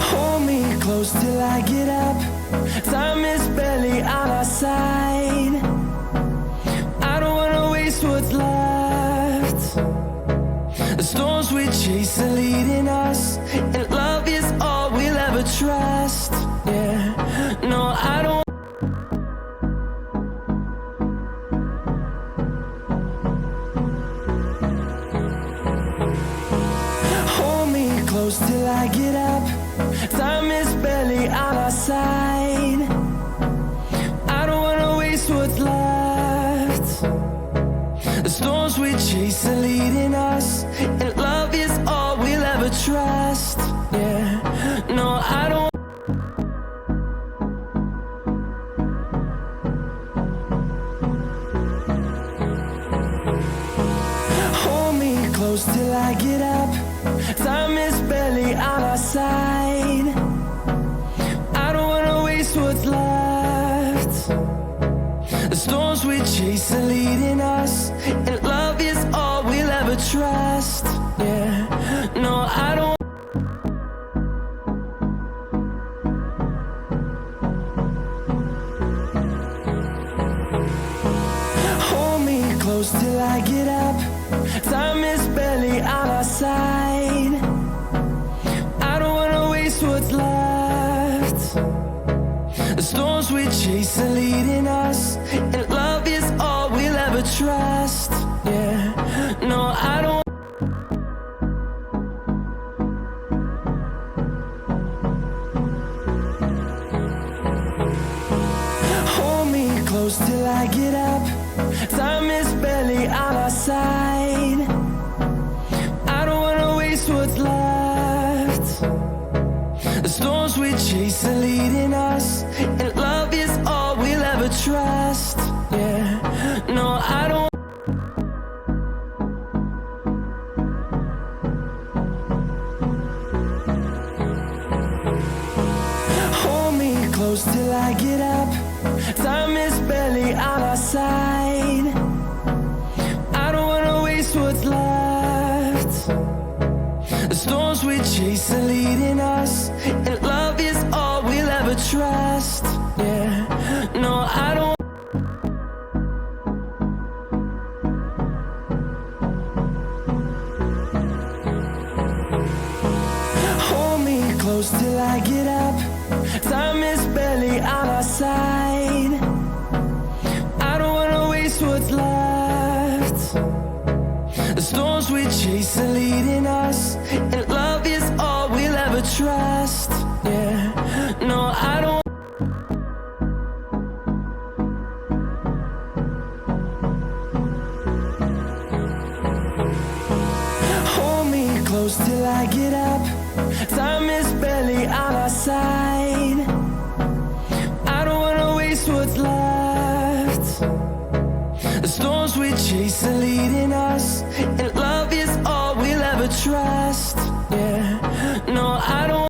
Hold me close till I get up. Time is barely on our side. I don't wanna waste what's left. The storms we chase are leading us, and love is all we'll ever trust. Yeah, no, I don't. Hold me close till I get up. Time is barely on our side. I don't wanna waste what's left. The storms we chase are leading us, and love is all we'll ever trust. Yeah, no, I don't. Hold me close till I get up. Time is barely on our side. I don't wanna waste what's left. The storms we chase are leading us, and love is all we'll ever trust. Yeah, no, I don't. Hold me close till I get up. Time is barely on our side. I don't wanna waste what's left. The storms we chase are leading us, and love is all we'll ever trust. Yeah, no, I don't. Hold me close till I get up. Time is barely on our side. I don't wanna waste what's left. The storms we chase are leading us, and love is all we'll ever trust. Yeah, no, I don't. Hold me close till I get up. Time is barely on our side. I don't wanna waste what's left. The storms we chase are leading us, and love is all we'll ever trust. Yeah, no, I don't. Hold me close till I get up. Time is barely on our side. I don't wanna waste what's left. The storms we chase are leading us, and love is all we'll ever trust. Yeah, no, I don't. Hold me close till I get up. Time is barely on our side. I don't wanna waste what's left. The storms we chase are leading us, and love is all we'll ever trust. Yeah, no, I don't.